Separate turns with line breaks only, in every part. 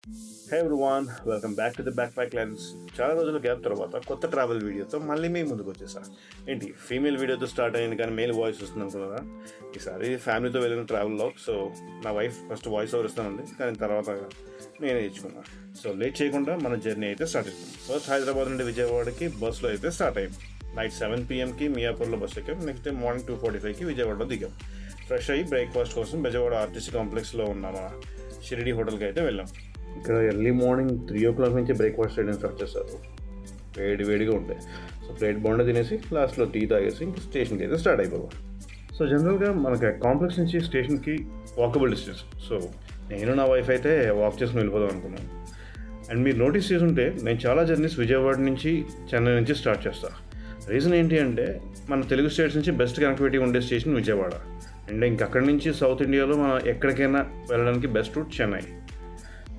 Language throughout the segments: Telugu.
Hey everyone, welcome back to the back pack lens. చాలా రోజుల గ్యాప్ తర్వాత కొత్త ట్రావెల్ వీడియోతో మళ్ళీ మీ ముందుకు వచ్చేసాను. ఏంటి ఫీమేల్ వీడియోతో స్టార్ట్ అయింది కానీ మేల్ వాయిస్ వస్తుంది అనుకున్నారా? ఈసారి ఫ్యామిలీతో వెళ్ళిన ట్రావెల్లో. సో నా వైఫ్ ఫస్ట్ వాయిస్ ఓవర్ ఇస్తానండి, కానీ తర్వాత నేనే ఇచ్చుకున్నాను. సో లేట్ చేయకుండా మన జర్నీ అయితే స్టార్ట్ అవుతుంది. ఫస్ట్ హైదరాబాద్ నుండి విజయవాడకి బస్సులో అయితే స్టార్ట్ అయ్యింది. నైట్ 7 PM మియాపూర్లో బస్ ఎక్కాం. నెక్స్ట్ డే మార్నింగ్ 2:45కి విజయవాడలో దిగాం. ఫ్రెష్ అయ్యి బ్రేక్ఫాస్ట్ కోసం బెజవాడ ఆర్టీసీ కాంప్లెక్స్లో ఉన్న మా షిరిడి హోటల్కి అయితే వెళ్ళాం. ఇక్కడ ఎర్లీ మార్నింగ్ 3 o'clock నుంచి బ్రేక్ఫాస్ట్ చేయడం స్టార్ట్ చేస్తారు. వేడిగా ఉంటాయి. సో ప్లేట్ బోండా తినేసి లాస్ట్లో టీ తాగేసి ఇంక స్టేషన్కి అయితే స్టార్ట్ అయిపోతాం. సో జనరల్గా మనకి కాంప్లెక్స్ నుంచి స్టేషన్కి వాకబుల్ డిస్టెన్స్. సో నేను నా వైఫ్ అయితే వాక్ చేసుకుని వెళ్ళిపోదాం అనుకున్నాను. అండ్ మీరు నోటీస్ చేసుంటే నేను చాలా జర్నీస్ విజయవాడ నుంచి చెన్నై నుంచి స్టార్ట్ చేస్తాను. రీజన్ ఏంటి అంటే మన తెలుగు స్టేట్స్ నుంచి బెస్ట్ కనెక్టివిటీ ఉండే స్టేషన్ విజయవాడ. అండ్ ఇంక అక్కడి నుంచి సౌత్ ఇండియాలో మనం ఎక్కడికైనా వెళ్ళడానికి best route Chennai.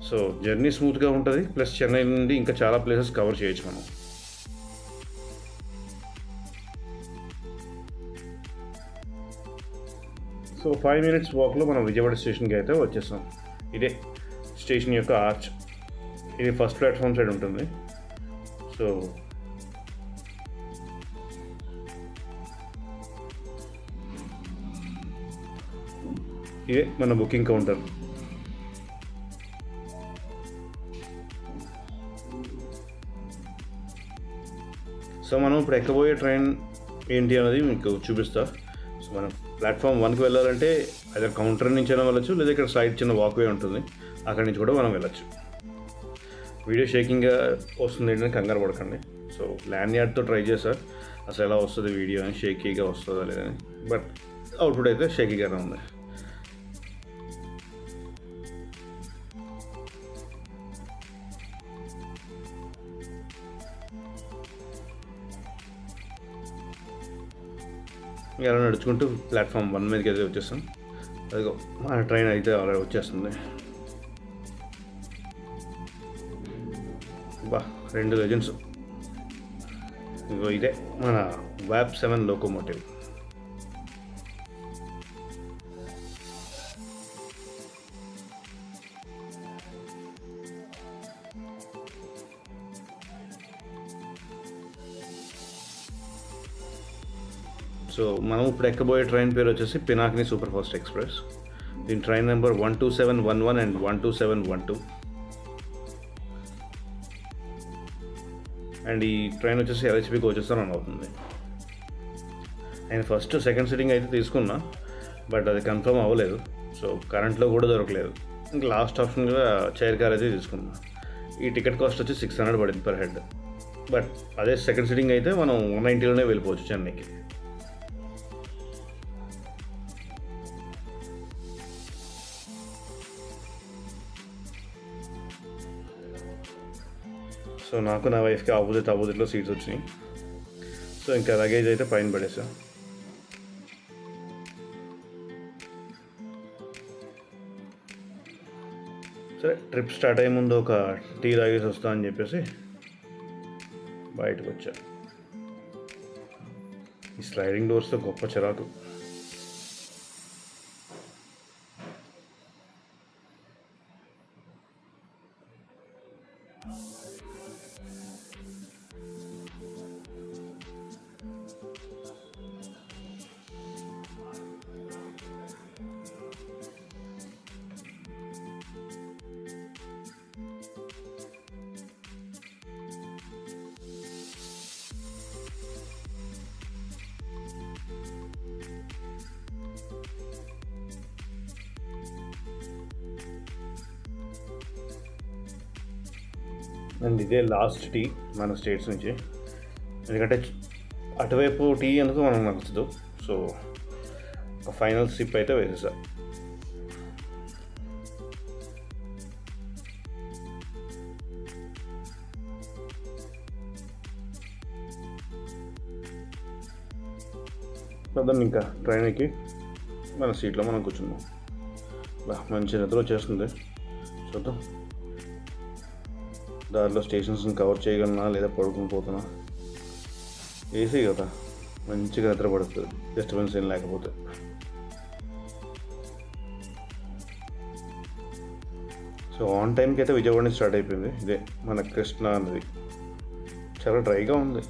So journey స్మూత్గా ఉంటుంది. ప్లస్ చెన్నై నుండి ఇంకా చాలా ప్లేసెస్ కవర్ చేయొచ్చు మనం. సో 5 minutes వాక్లో మనం విజయవాడ స్టేషన్కి అయితే వచ్చేస్తాం. ఇదే స్టేషన్ యొక్క ఆర్చ్. ఇది ఫస్ట్ ప్లాట్ఫామ్ సైడ్ ఉంటుంది. సో ఇదే మన బుకింగ్ కౌంటర్. సో మనం ఇప్పుడు ఎక్కబోయే ట్రైన్ ఏంటి అనేది మీకు చూపిస్తా. సో మనం ప్లాట్ఫామ్ 1కి వెళ్ళాలంటే అదే కౌంటర్ నుంచి అయినా వెళ్ళచ్చు, లేదా ఇక్కడ సైడ్ చిన్న వాక్వే ఉంటుంది, అక్కడి నుంచి కూడా మనం వెళ్ళచ్చు. వీడియో షేకింగ్గా వస్తుంది ఏంటంటే కంగారు పడకండి. సో ల్యాండ్ యార్డ్తో ట్రై చేశా అసలు ఎలా వస్తుంది వీడియో అని, షేకీగా వస్తుందా లేదని. బట్ అవుట్పుట్ అయితే షేకీగానే ఉంది. ఇలా నడుచుకుంటూ ప్లాట్ఫామ్ 1 మీదకి అయితే వచ్చేస్తాం. అదిగో మన ట్రైన్ అయితే ఆల్రెడీ వచ్చేస్తుంది. బా 2 లెజెండ్స్. ఇదిగో ఇదే మన వ్యాప్ 7 లోకోమోటివ్. సో మనం ఇప్పుడు ఎక్కబోయే ట్రైన్ పేరు వచ్చేసి పినాకిని సూపర్ ఫాస్ట్ ఎక్స్ప్రెస్. దీని ట్రైన్ నెంబర్ 12711 అండ్ 12712. అండ్ ఈ ట్రైన్ వచ్చేసి LHB కోచెస్తో రన్ అవుతుంది. నేను ఫస్ట్ సెకండ్ సిట్టింగ్ అయితే తీసుకున్నా, బట్ అది కన్ఫర్మ్ అవ్వలేదు. సో కరెంట్లో కూడా దొరకలేదు. ఇంకా లాస్ట్ ఆప్షన్గా చైర్ కార్ అయితే తీసుకున్నా. ఈ టికెట్ కాస్ట్ వచ్చి 600 పడింది పర్ హెడ్. బట్ అదే సెకండ్ సిట్టింగ్ అయితే మనం 190లోనే వెళ్ళిపోవచ్చు చెన్నైకి. సో నాకు నా వైఫ్కి ఆపోజిట్లో సీట్స్ వచ్చినాయి. సో ఇంకా లగేజ్ అయితే పైన పడేసా. సరే ట్రిప్ స్టార్ట్ అయ్యే ముందు ఒక టీ తాగేసి వస్తా అని చెప్పేసి బయటకు వచ్చా. ఈ స్లైడింగ్ డోర్స్తో గొప్ప చిరాకు. అండ్ ఇదే లాస్ట్ టీ మన స్టేట్స్ నుంచి. ఎందుకంటే అటువైపు టీ ఎందుకు మనకు నచ్చదు. సో ఒక ఫైనల్ సిప్ అయితే వేసేసా. దాన్ని ఇంకా ట్రైన్ ఎక్కి మన సీట్లో మనం కూర్చున్నాం. మంచి నిద్ర వచ్చేస్తుంది. చూద్దాం దారిలో స్టేషన్స్ని కవర్ చేయగలనా లేదా పడుకుని పోతున్నా. ఏసీ కదా, మంచిగా నిద్ర పడుతుంది డిస్టర్బెన్స్ ఏం లేకపోతే. సో ఆన్ టైంకి అయితే విజయవాడ నుంచి స్టార్ట్ అయిపోయింది. ఇదే మన కృష్ణా నది. చాలా డ్రైగా ఉంది.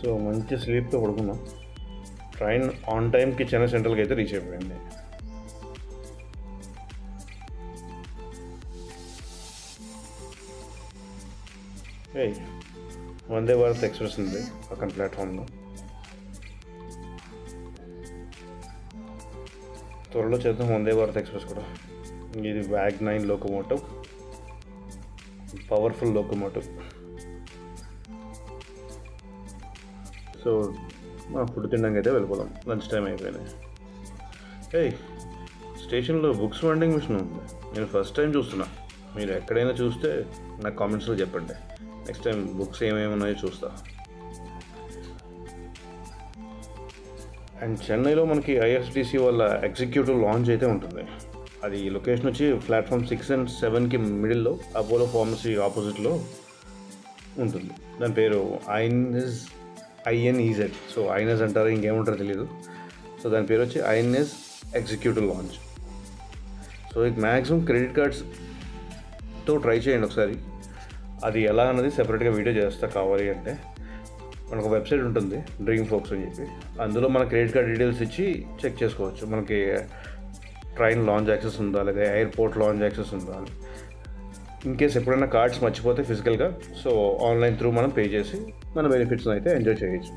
సో మంచి స్లీప్తో పడుకున్నాం. ట్రైన్ ఆన్ టైంకి చెన్నై సెంట్రల్కి అయితే రీచ్ అయిపోయింది. వందే భారత్ ఎక్స్ప్రెస్ ఉంది పక్కన ప్లాట్ఫామ్లో. త్వరలో చేద్దాం వందే భారత్ ఎక్స్ప్రెస్ కూడా. ఇది WAG-9 locomotive, powerful locomotive. So మా ఫుడ్ తినడానికి అయితే వెళ్ళిపోదాం. లంచ్ టైం అయిపోయినాయి. స్టేషన్లో బుక్స్ వెండింగ్ మిషన్ ఉంది. నేను ఫస్ట్ టైం చూస్తున్నా. మీరు ఎక్కడైనా చూస్తే నాకు కామెంట్స్లో చెప్పండి. నెక్స్ట్ టైం బుక్స్ ఏమేమి ఉన్నాయో చూస్తా. అండ్ చెన్నైలో మనకి IRCTC వాళ్ళ ఎగ్జిక్యూటివ్ లాంచ్ అయితే ఉంటుంది. అది లొకేషన్ వచ్చి ప్లాట్ఫామ్ 6 and 7కి మిడిల్లో అపోలో ఫార్మసీ ఆపోజిట్లో ఉంటుంది. దాని పేరు INEZ. సో ఐనెస్ అంటారు, ఇంకేముంటారో తెలియదు. సో దాని పేరు వచ్చి INEZ ఎగ్జిక్యూటివ్ లాంచ్. సో ఇది మ్యాక్సిమం క్రెడిట్ కార్డ్స్తో ట్రై చేయండి ఒకసారి. అది ఎలా అన్నది సెపరేట్గా వీడియో చేస్తా కావాలి అంటే. మనకు వెబ్సైట్ ఉంటుంది డ్రీమ్ ఫోక్స్ అని చెప్పి. అందులో మన క్రెడిట్ కార్డ్ డీటెయిల్స్ ఇచ్చి చెక్ చేసుకోవచ్చు. మనకి ట్రైన్ లాంచ్ యాక్సెస్ ఉందా, లేదా ఎయిర్పోర్ట్ లాంచ్ యాక్సెస్ ఉందా అని. ఇన్ కేస్ ఎప్పుడైనా కార్డ్స్ మర్చిపోతే ఫిజికల్గా, సో ఆన్లైన్ త్రూ మనం పే చేసి మన బెనిఫిట్స్ని అయితే ఎంజాయ్ చేయొచ్చు.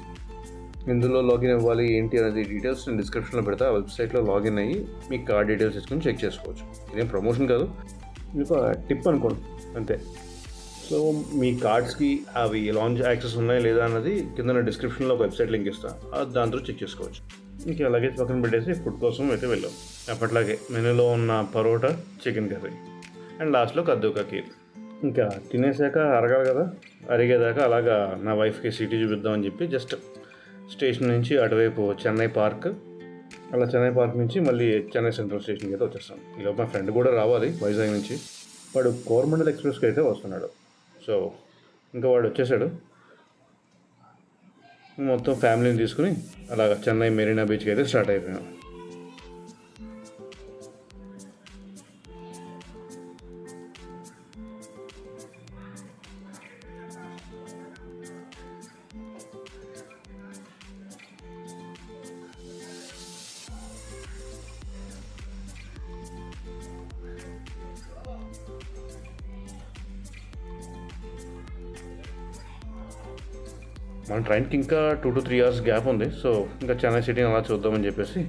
ఇందులో లాగిన్ అవ్వాలి ఏంటి అనేది డీటెయిల్స్ నేను డిస్క్రిప్షన్లో పెడతా. ఆ వెబ్సైట్లో లాగిన్ అయ్యి మీ కార్డ్ డీటెయిల్స్ ఇచ్చుకొని చెక్ చేసుకోవచ్చు. ఇదేం ప్రమోషన్ కాదు, మీకు టిప్ అనుకోండి అంతే. సో మీ కార్డ్స్కి అవి లాంచ్ యాక్సెస్ ఉన్నాయా లేదా అన్నది కింద డిస్క్రిప్షన్లో ఒక వెబ్సైట్ లింక్ ఇస్తాను, దాంతో చెక్ చేసుకోవచ్చు. ఇంకా లగేజ్ పక్కన పెట్టేసి ఫుడ్ కోసం అయితే వెళ్ళాం. అప్పట్లాగే మెనూలో ఉన్న పరోటా, చికెన్ కర్రీ అండ్ లాస్ట్లో కద్దు కా ఖీర్. ఇంకా తినేసాక అరగాలి కదా, అరిగేదాకా అలాగా నా వైఫ్కి సిటీ చూపిద్దామని చెప్పి జస్ట్ స్టేషన్ నుంచి అటువైపు చెన్నై పార్క్, అలా చెన్నై పార్క్ నుంచి మళ్ళీ చెన్నై సెంట్రల్ స్టేషన్కి అయితే వచ్చేస్తాం. ఈలోపు మా ఫ్రెండ్ కూడా రావాలి వైజాగ్ నుంచి. వాడు కోరమండల్ ఎక్స్ప్రెస్కి అయితే వస్తున్నాడు. సో ఇంకా వాడు వచ్చేసాడు. మొత్తం ఫ్యామిలీని తీసుకుని అలా చెన్నై మెరీనా బీచ్కి అయితే స్టార్ట్ అయిపోయాం. మన ట్రైన్కి ఇంకా 2 to 3 hours గ్యాప్ ఉంది. సో ఇంకా చెన్నై సిటీని అలా చూద్దామని చెప్పేసి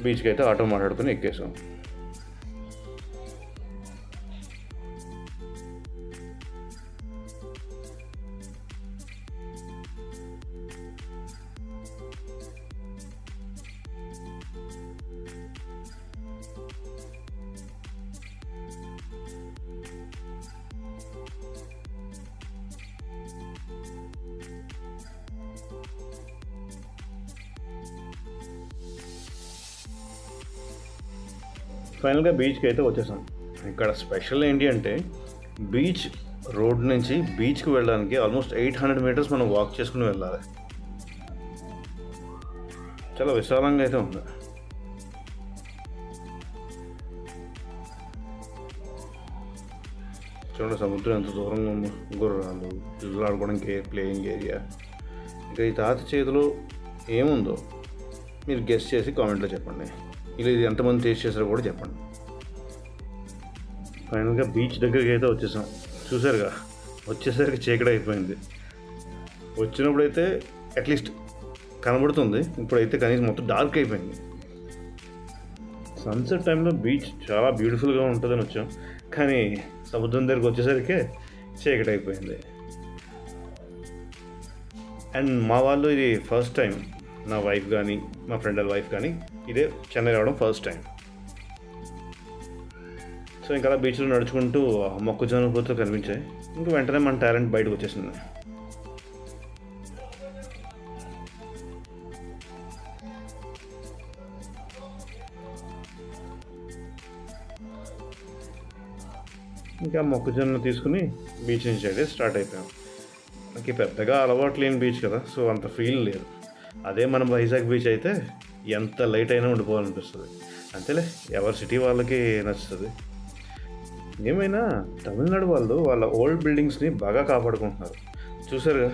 బీచ్కి అయితే ఆటో మాట్లాడుకుని ఎక్కేసాం. ఫైనల్గా బీచ్కి అయితే వచ్చేసాం. ఇక్కడ స్పెషల్ ఏంటి అంటే బీచ్ రోడ్ నుంచి బీచ్కి వెళ్ళడానికి ఆల్మోస్ట్ 800 meters మనం వాక్ చేసుకుని వెళ్ళాలి. చాలా విశాలంగా అయితే ఉంది. చూడండి సముద్రం ఎంత దూరంగా ఉందో. గుర్రాలు, పిల్లలు ఆడుకోవడానికి ప్లేయింగ్ ఏరియా. ఇంకా ఈ తాత చేతిలో ఏముందో మీరు గెస్ట్ చేసి కామెంట్లో చెప్పండి. ఇలా ఇది ఎంతమంది టేస్ట్ చేస్తారో కూడా చెప్పండి. ఫైనల్గా బీచ్ దగ్గరికి అయితే వచ్చేసాం. చూసారుగా, వచ్చేసరికి చీకటి అయిపోయింది. వచ్చినప్పుడైతే అట్లీస్ట్ కనబడుతుంది, ఇప్పుడైతే కనీసం మొత్తం డార్క్ అయిపోయింది. సన్సెట్ టైంలో బీచ్ చాలా బ్యూటిఫుల్గా ఉంటుందని వచ్చాం, కానీ సముద్రం దగ్గరికి వచ్చేసరికి చీకటి అయిపోయింది. అండ్ మా వాళ్ళు ఇది ఫస్ట్ టైం, నా వైఫ్ కానీ మా ఫ్రెండ్ వాళ్ళ వైఫ్ కానీ ఇదే చెన్నై రావడం ఫస్ట్ టైం. సో ఇంకా అలా బీచ్లో నడుచుకుంటూ మొక్కజొన్న పూతలు కనిపించాయి. ఇంకా వెంటనే మన టాలెంట్ బయటకు వచ్చేసింది. ఇంకా మొక్కజొన్న తీసుకుని బీచ్ నుంచి అయితే స్టార్ట్ అయిపోయాం. మనకి పెద్దగా అలవాటు లేని బీచ్ కదా, సో అంత ఫీల్ లేదు. అదే మన వైజాగ్ బీచ్ అయితే ఎంత లైట్ అయినా ఉండిపోవాలనిపిస్తుంది. అంతేలే, ఎవరి సిటీ వాళ్ళకి నచ్చుతుంది. ఏమైనా తమిళనాడు వాళ్ళు వాళ్ళ ఓల్డ్ బిల్డింగ్స్ని బాగా కాపాడుకుంటున్నారు. చూసారుగా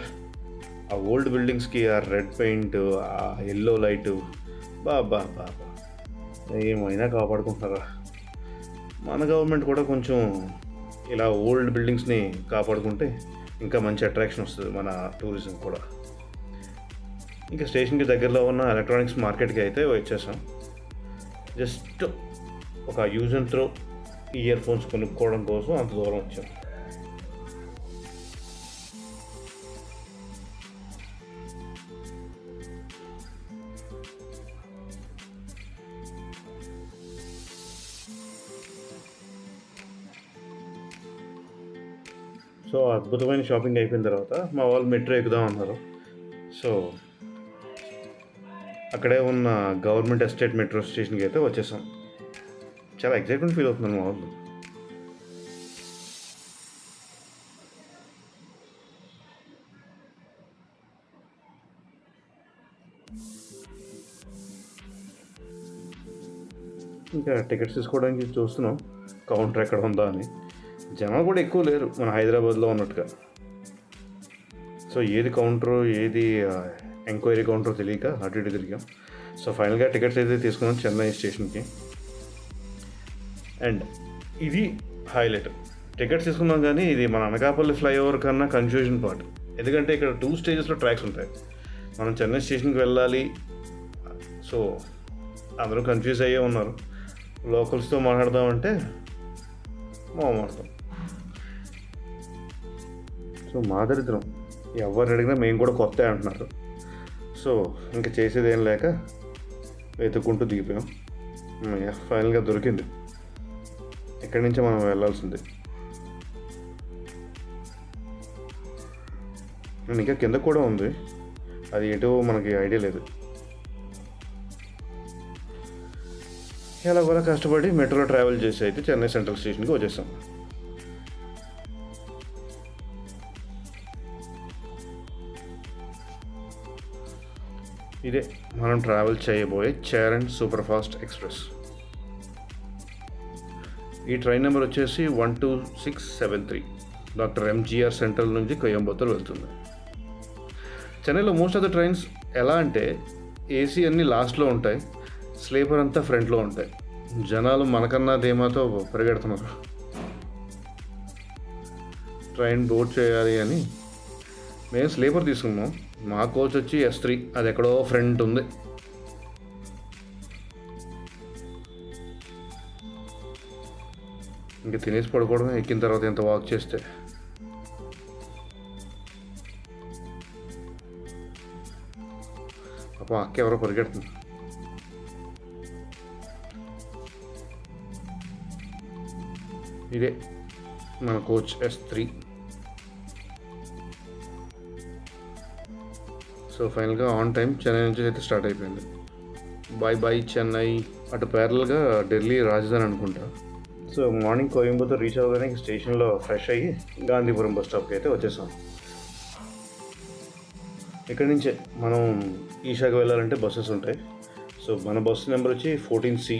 ఆ ఓల్డ్ బిల్డింగ్స్కి ఆ రెడ్ పెయింట్, ఆ ఎల్లో లైటు, బాబా బాబా ఏమైనా కాపాడుకుంటున్నారా. మన గవర్నమెంట్ కూడా కొంచెం ఇలా ఓల్డ్ బిల్డింగ్స్ని కాపాడుకుంటే ఇంకా మంచి అట్రాక్షన్ వస్తుంది మన టూరిజం కూడా. ఇంకా స్టేషన్కి దగ్గరలో ఉన్న ఎలక్ట్రానిక్స్ మార్కెట్కి అయితే వచ్చేసాం. జస్ట్ ఒక use and throw ear phones కొనుక్కోవడం కోసం అంత దూరం వచ్చాం. సో అద్భుతమైన షాపింగ్ అయిపోయిన తర్వాత మా వాళ్ళు మెట్రో ఎక్కుదాం అన్నారు. సో అక్కడే ఉన్న గవర్నమెంట్ ఎస్టేట్ మెట్రో స్టేషన్కి అయితే వచ్చేసాం. చాలా ఎగ్జైట్మెంట్ ఫీల్ అవుతున్నాను మా వాళ్ళు. ఇంకా టికెట్స్ తీసుకోవడానికి చూస్తున్నాం కౌంటర్ ఎక్కడ ఉందా అని. జనాలు కూడా ఎక్కువ లేరు మన హైదరాబాద్లో ఉన్నట్టుగా. సో ఏది కౌంటరు ఏది ఎంక్వైరీ కౌంటర్ తెలియక అటు ఇటు తిరిగాం. సో ఫైనల్గా టికెట్స్ అయితే తీసుకున్నాం చెన్నై స్టేషన్కి. అండ్ ఇది హైలైట్, టికెట్స్ తీసుకున్నాం కానీ ఇది మన అనకాపల్లి ఫ్లైఓవర్ కన్నా కన్ఫ్యూజన్ పార్ట్. ఎందుకంటే ఇక్కడ 2 స్టేజెస్లో ట్రాక్స్ ఉంటాయి. మనం చెన్నై స్టేషన్కి వెళ్ళాలి. సో అందరూ కన్ఫ్యూజ్ అయ్యే ఉన్నారు. లోకల్స్తో మాట్లాడదామంటే మాట్లాడతాం. సో మా దరిద్రం, ఎవరు అడిగినా మేము కూడా కొత్త అంటున్నారు. సో ఇంకా చేసేది ఏం లేక వెతుక్కుంటూ దిగిపోయాం. ఫైనల్గా దొరికింది. ఇక్కడి నుంచే మనం వెళ్ళాల్సింది. ఇంకా కింద కూడా ఉంది, అది ఎటో మనకి ఐడియా లేదు. ఎలాగోలా కష్టపడి మెట్రోలో ట్రావెల్ చేసి అయితే చెన్నై సెంట్రల్ స్టేషన్కి వచ్చేసాం. ఇదే మనం ట్రావెల్ చేయబోయే చరణ్ సూపర్ ఫాస్ట్ ఎక్స్ప్రెస్. ఈ ట్రైన్ నెంబర్ వచ్చేసి 12673 డాక్టర్ ఎంజీఆర్ సెంట్రల్ నుంచి కోయంబత్తూర్ వెళ్తుంది. చెన్నైలో మోస్ట్ ఆఫ్ ద ట్రైన్స్ ఎలా అంటే ఏసీ అన్నీ లాస్ట్లో ఉంటాయి, స్లీపర్ అంతా ఫ్రంట్లో ఉంటాయి. జనాలు మనకన్నా ధీమాతో పరిగెడుతున్నారు ట్రైన్ బోర్డ్ చేయాలి అని. మేము స్లీపర్ తీసుకున్నాం. మా కోచ్ వచ్చి S3, అది ఎక్కడో ఫ్రంట్ ఉంది. ఇంకా తినేసి పడుకోవడం, ఎక్కిన తర్వాత ఎంత వాక్ చేస్తే. పాప అక్క ఎవరో పరిగెడుతుంది. ఇదే మన కోచ్ S3. సో ఫైనల్గా ఆన్ టైం చెన్నై నుంచి అయితే స్టార్ట్ అయిపోయింది. Bye bye Chennai. అటు ప్యారల్గా ఢిల్లీ రాజధాని అనుకుంటా. సో మార్నింగ్ కోయంబత్తూర్ రీచ్ అవ్వగానే స్టేషన్లో ఫ్రెష్ అయ్యి గాంధీపురం బస్ స్టాప్కి అయితే వచ్చేసాం. ఇక్కడి నుంచే మనం ఈషాకి వెళ్ళాలంటే బస్సెస్ ఉంటాయి. సో మన బస్సు నెంబర్ వచ్చి 14C.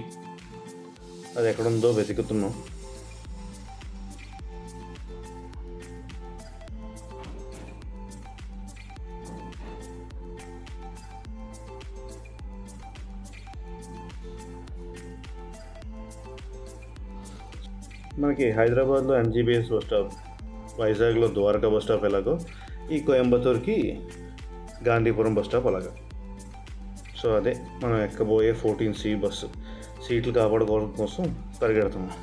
అది ఎక్కడ ఉందో వెతుకుతున్నాం. మనకి హైదరాబాద్లో MGBS బస్ స్టాప్, వైజాగ్లో ద్వారకా బస్ స్టాప్ ఎలాగో ఈ కోయంబత్తూర్కి గాంధీపురం బస్ స్టాప్ అలాగా. సో అదే మనం ఎక్కబోయే 14C బస్సు. సీట్లు కాపాడుకోవడం కోసం పరిగెడుతున్నాం.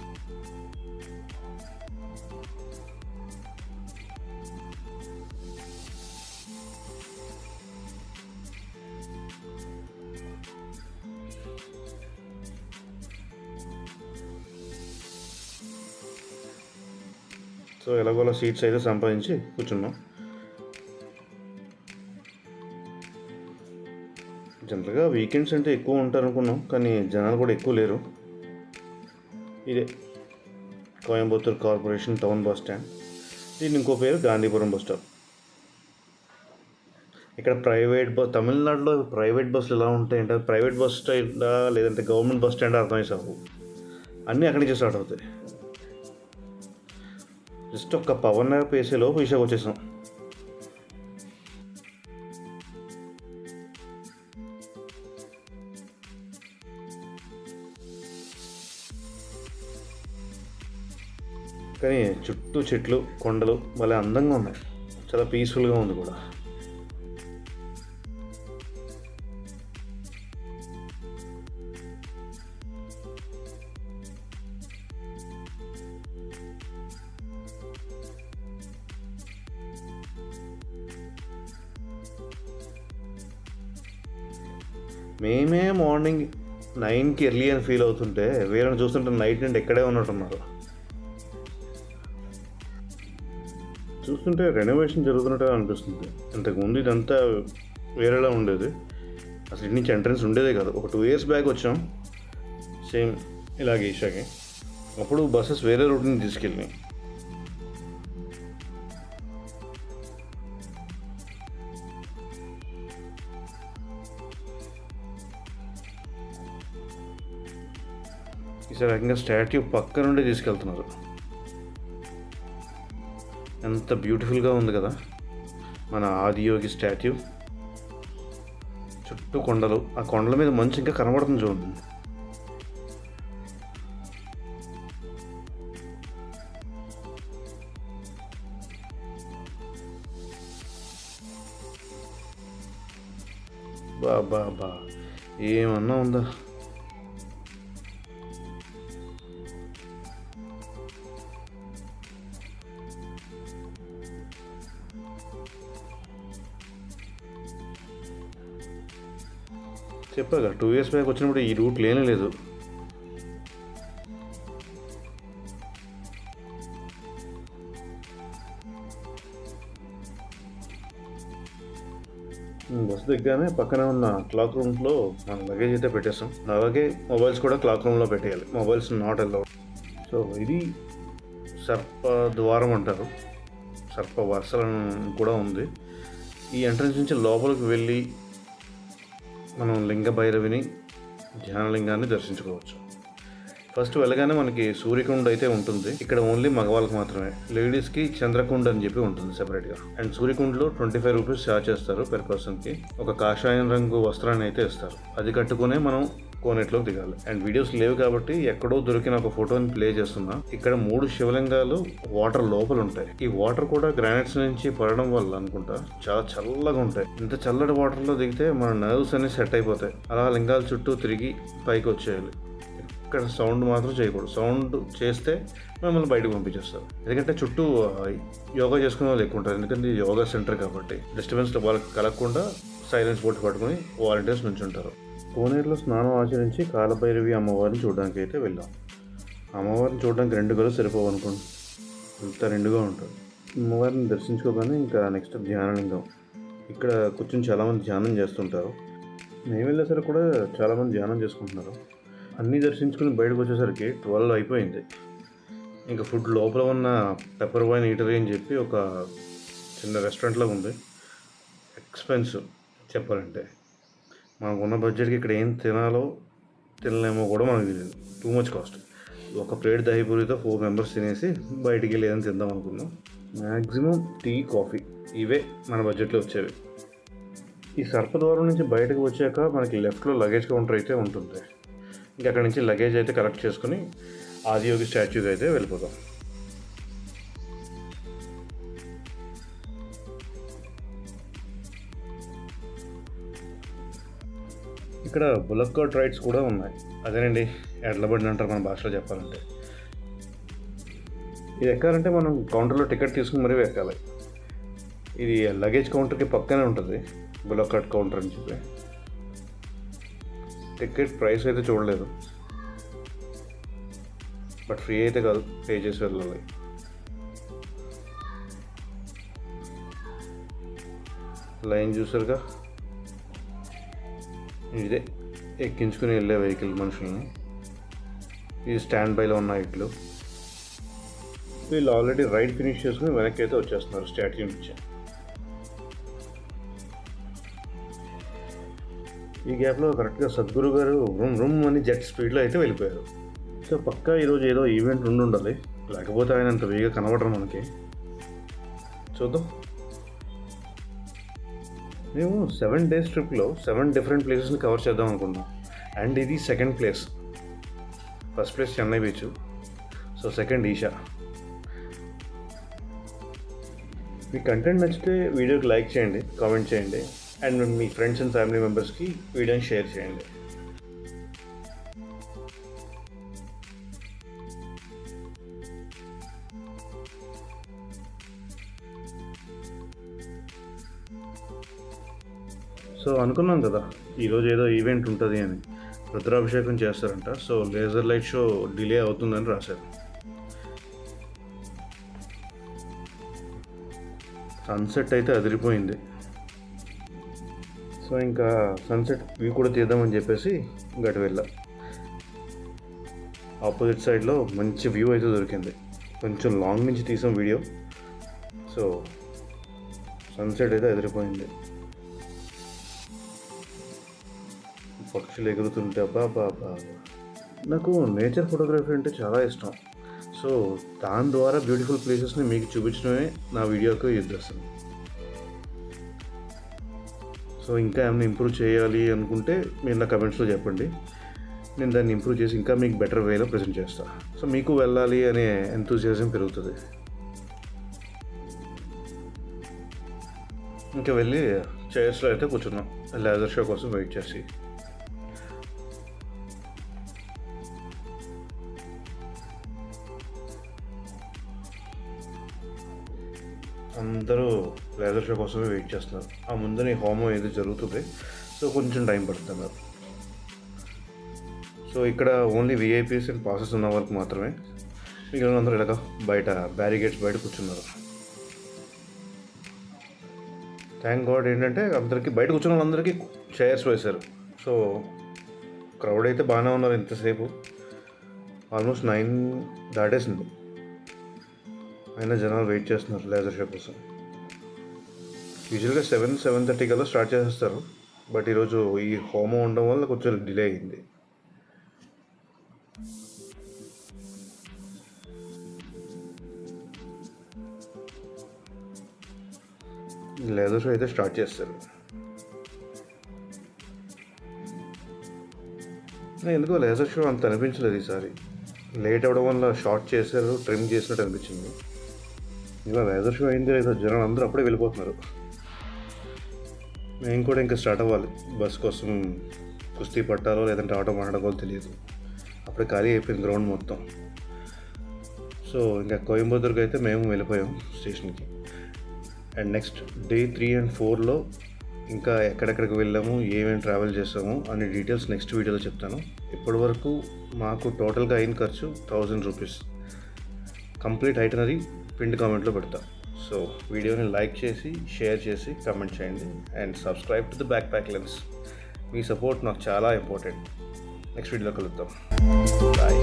సో ఎలాగోలా సీట్స్ అయితే సంపాదించి కూర్చున్నాం. జనరల్గా వీకెండ్స్ అంటే ఎక్కువ ఉంటారు అనుకున్నాం, కానీ జనాలు కూడా ఎక్కువ లేరు. ఇదే Coimbatore corporation town bus stand. దీని ఇంకో పేరు గాంధీపురం బస్ స్టాప్. ఇక్కడ తమిళనాడులో ప్రైవేట్ బస్సులు ఎలా ఉంటాయంటే ప్రైవేట్ బస్ స్టాండా లేదంటే గవర్నమెంట్ బస్ స్టాండా అర్థమై సాగు, అన్నీ అక్కడి నుంచి స్టార్ట్ అవుతాయి. జస్ట్ ఒక పవర్ నాప్ వేసేలోపు ఈషాకి వచ్చేసాం. కానీ చుట్టూ చెట్లు కొండలు భలే అందంగా ఉన్నాయి, చాలా పీస్ఫుల్గా ఉంది కూడా. మేమే మార్నింగ్ 9కి ఎర్లీ అని ఫీల్ అవుతుంటే వేరే చూస్తుంటే నైట్ నుండి ఎక్కడే ఉన్నట్టున్నారు. చూస్తుంటే రెనోవేషన్ జరుగుతున్నట్టు అనిపిస్తుంది. ఇంతకుముందు ఇదంతా వేరేలా ఉండేది, అసలు ఇటు నుంచి ఎంట్రన్స్ ఉండేదే కాదు. ఒక 2 years బ్యాక్ వచ్చాం సేమ్ ఇలాగే ఈషాకి. అప్పుడు బస్సెస్ వేరే రూట్ నుంచి తీసుకెళ్ళినాయి. ఈసారి ఏకంగా స్టాట్యూ పక్క నుండి తీసుకెళ్తున్నారు. ఎంత బ్యూటిఫుల్గా ఉంది కదా మన ఆదియోగి స్టాట్యూ. చుట్టూ కొండలు, ఆ కొండల మీద మంచు ఇంకా కనబడుతుంది చూడండి. బా ఏమన్నా ఉందా. చెప్పాక 2 years బ్యాక్ వచ్చినప్పుడు ఈ రూట్ లేనే లేదు. బస్సు దిగ్గానే పక్కనే ఉన్న క్లాక్ రూమ్లో మన లగేజ్ అయితే పెట్టేస్తాం. అలాగే మొబైల్స్ కూడా క్లాక్ రూమ్లో పెట్టేయాలి, మొబైల్స్ నాట్ అలౌడ్. సో ఇది సర్ప ద్వారం అంటారు, సర్ప వరుసలను కూడా ఉంది. ఈ ఎంట్రన్స్ నుంచి లోపలికి వెళ్ళి మనం లింగ భైరవిని, ధ్యానలింగాన్ని దర్శించుకోవచ్చు. ఫస్ట్ వెళ్ళగానే మనకి సూర్యకుండ అయితే ఉంటుంది. ఇక్కడ ఓన్లీ మగవాళ్ళకి మాత్రమే, లేడీస్కి చంద్రకుండ అని చెప్పి ఉంటుంది సెపరేట్గా. అండ్ సూర్యకుండలో 25 రూపీస్ ఛార్జ్ చేస్తారు పర్ పర్సన్కి. ఒక కాషాయం రంగు వస్త్రాన్ని అయితే ఇస్తారు, అది కట్టుకునే మనం కోనేట్లోకి దిగాలి. అండ్ వీడియోస్ లేవు కాబట్టి ఎక్కడో దొరికిన ఒక ఫోటోని ప్లే చేస్తున్నా. ఇక్కడ 3 శివలింగాలు వాటర్ లోపల ఉంటాయి. ఈ వాటర్ కూడా గ్రానైట్స్ నుంచి పడడం వల్ల అనుకుంటా చాలా చల్లగా ఉంటాయి. ఇంత చల్లటి వాటర్లో దిగితే మన నర్వ్స్ అన్ని సెట్ అయిపోతాయి. అలా లింగాల చుట్టూ తిరిగి పైకి వచ్చేయాలి. ఇక్కడ సౌండ్ మాత్రం చేయకూడదు, సౌండ్ చేస్తే మిమ్మల్ని బయటకు పంపించేస్తారు. ఎందుకంటే చుట్టూ యోగా చేసుకునే వాళ్ళు ఎక్కువ ఉంటారు, ఎందుకంటే యోగా సెంటర్ కాబట్టి డిస్టర్బెన్స్ వాళ్ళకి కలగకుండా సైలెన్స్ బోర్డు పట్టుకుని వాలంటీర్స్ నుంచి ఉంటారు. కోనేరులో స్నానం ఆచరించి కాలభైరవి అమ్మవారిని చూడడానికి అయితే వెళ్ళాం. అమ్మవారిని చూడడానికి 2 గదులు సరిపోవు అనుకోండి, అంత రెండుగా ఉంటుంది. అమ్మవారిని దర్శించుకోగానే ఇంకా నెక్స్ట్ ధ్యానలింగం. ఇక్కడ కూర్చొని చాలామంది ధ్యానం చేస్తుంటారు. మేము వెళ్ళేసరికి కూడా చాలామంది ధ్యానం చేసుకుంటున్నారు. అన్నీ దర్శించుకుని బయటకు వచ్చేసరికి 12 అయిపోయింది. ఇంకా ఫుడ్ లోపల ఉన్న పెప్పర్ వైన్ ఈటరీ అని చెప్పి ఒక చిన్న రెస్టారెంట్లో ఉంది. ఎక్స్పెన్సివ్ చెప్పాలంటే, మనకున్న బడ్జెట్కి ఇక్కడ ఏం తినలేమో కూడా మనకు తెలియదు, టూ మచ్ కాస్ట్. ఒక ప్లేట్ దహిపూరితో 4 members తినేసి బయటికి వెళ్ళి ఏదైనా తిందాం అనుకున్నాం. మ్యాక్సిమం టీ, కాఫీ ఇవే మన బడ్జెట్లో వచ్చేవి. ఈ సర్పద్వారం నుంచి బయటకు వచ్చాక మనకి లెఫ్ట్లో లగేజ్ కౌంటర్ అయితే ఉంటుంది. ఇంకా అక్కడి నుంచి లగేజ్ అయితే కలెక్ట్ చేసుకుని ఆదియోగి స్టాచ్యూకి అయితే వెళ్ళిపోతాం. ఇక్కడ బుల్లక్ కార్ట్ రైడ్స్ కూడా ఉన్నాయి. అదేనండి ఎడ్లబండి అంటారు మన భాషలో చెప్పాలంటే. ఇది ఎక్కాలంటే మనం కౌంటర్లో టికెట్ తీసుకుని మరీ ఎక్కాలి. ఇది లగేజ్ కౌంటర్కి పక్కనే ఉంటుంది బుల్లక్ కార్ట్ కౌంటర్ అని చెప్పి. టికెట్ ప్రైస్ అయితే చూడలేదు, బట్ ఫ్రీ అయితే కాదు, పే చేసి వెళ్ళాలి. లైన్ చూసారుగా, ఇదే ఎక్కించుకుని వెళ్ళే వెహికల్ మనుషుల్ని. ఇది స్టాండ్ బైలో ఉన్న ఇట్లు. వీళ్ళు ఆల్రెడీ రైడ్ ఫినిష్ చేసుకుని వెనక్కి అయితే వచ్చేస్తున్నారు స్టాట్యూ నుంచి. ఈ గ్యాప్లో కరెక్ట్గా సద్గురు గారు రూమ్ రూమ్ అని జెట్ స్పీడ్లో అయితే వెళ్ళిపోయారు. సో పక్కా ఈరోజు ఏదో ఈవెంట్ ఉండాలి, లేకపోతే ఆయన అంత వేగంగా కనబడరు మనకి. చూద్దాం. మేము 7 days ట్రిప్లో 7 డిఫరెంట్ ప్లేసెస్ని కవర్ చేద్దాం అనుకున్నాం. అండ్ ఇది second place. First place Chennai beach, so second Isha. మీ కంటెంట్ నచ్చితే వీడియోకి లైక్ చేయండి, కామెంట్ చేయండి, అండ్ మీ ఫ్రెండ్స్ అండ్ ఫ్యామిలీ మెంబర్స్కి వీడియోని షేర్ చేయండి. సో అనుకున్నాం కదా ఈరోజు ఏదో ఈవెంట్ ఉంటుంది అని. రుద్రాభిషేకం చేస్తారంట. So laser light show delay అవుతుందని రాశారు. సన్సెట్ అయితే అదిరిపోయింది. సో ఇంకా సన్సెట్ వ్యూ కూడా తీద్దామని చెప్పేసి గటు వెళ్ళా. ఆపోజిట్ సైడ్లో మంచి వ్యూ అయితే దొరికింది. కొంచెం లాంగ్ నుంచి తీసాం వీడియో. సో సన్సెట్ అయితే అదిరిపోయింది. పక్షులు ఎగురుతుంటే అబ్బా. నాకు నేచర్ ఫోటోగ్రఫీ అంటే చాలా ఇష్టం. సో దాని ద్వారా బ్యూటిఫుల్ ప్లేసెస్ని మీకు చూపించడమే నా వీడియోకి ఉద్దేశం. సో ఇంకా ఏమైనా ఇంప్రూవ్ చేయాలి అనుకుంటే మీరు నా కమెంట్స్లో చెప్పండి. నేను దాన్ని ఇంప్రూవ్ చేసి ఇంకా మీకు బెటర్ వేలో ప్రజెంట్ చేస్తాను. సో మీకు వెళ్ళాలి అనే ఎంతూజియాజం పెరుగుతుంది. ఇంకా వెళ్ళి చైర్స్లో అయితే కూర్చున్నాం లేజర్ షో కోసం వెయిట్ చేసి. అందరూ లేజర్ షో కోసమే వెయిట్ చేస్తున్నారు. ఆ ముందని హోమం ఏదో జరుగుతుంది, సో కొంచెం టైం పడుతున్నారు. సో ఇక్కడ ఓన్లీ విఐపీస్ అండ్ పాసెస్ ఉన్న వరకు మాత్రమే. మిగిలిన అందరూ ఇలాగ బయట బ్యారిగేట్స్ బయట కూర్చున్నారు. థ్యాంక్ గాడ్ ఏంటంటే అందరికీ బయట కూర్చున్న వాళ్ళందరికీ చైర్స్ వేశారు. సో క్రౌడ్ అయితే బాగానే ఉన్నారు. ఇంతసేపు ఆల్మోస్ట్ 9 దాటేసింది. అయినా జనాలు వెయిట్ చేస్తున్నారు లేజర్ షో కోసం. యూజువల్గా 7-7:30 కల్లా స్టార్ట్ చేసేస్తారు. బట్ ఈరోజు ఈ హోమం ఉండడం వల్ల కొంచెం డిలే అయింది. లేజర్ షో అయితే స్టార్ట్ చేస్తారు. ఎందుకో లేజర్ షో అంత అనిపించలేదు ఈసారి. లేట్ అవ్వడం వల్ల షార్ట్ చేశారు, ట్రిమ్ చేసినట్టు అనిపించింది. ఇలా లేజర్ షో అయింది లేదా జనాలు అందరూ అప్పుడే వెళ్ళిపోతున్నారు. మేము కూడా ఇంకా స్టార్ట్ అవ్వాలి. బస్ కోసం కుస్తీ పట్టాలో లేదంటే ఆటో మాట్లాడుకోవాలో తెలియదు. అప్పుడే ఖాళీ అయిపోయింది గ్రౌండ్ మొత్తం. సో ఇంకా కోయంబత్తూరుకి అయితే మేము వెళ్ళిపోయాం స్టేషన్కి. అండ్ నెక్స్ట్ డే 3 and 4లో ఇంకా ఎక్కడెక్కడికి వెళ్ళాము, ఏమేమి ట్రావెల్ చేసాము అనే డీటెయిల్స్ నెక్స్ట్ వీడియోలో చెప్తాను. ఇప్పటి వరకు మాకు టోటల్గా అయిన ఖర్చు 1000 రూపీస్. కంప్లీట్ ఐటనరీ పిన్ కామెంట్లో పెడతా. సో వీడియోని లైక్ చేసి, షేర్ చేసి, కామెంట్ చేయండి. And subscribe to the back pack lens. Me support నాకు చాలా ఇంపార్టెంట్. నెక్స్ట్ వీడియోలో కలుద్దాం. బాయ్.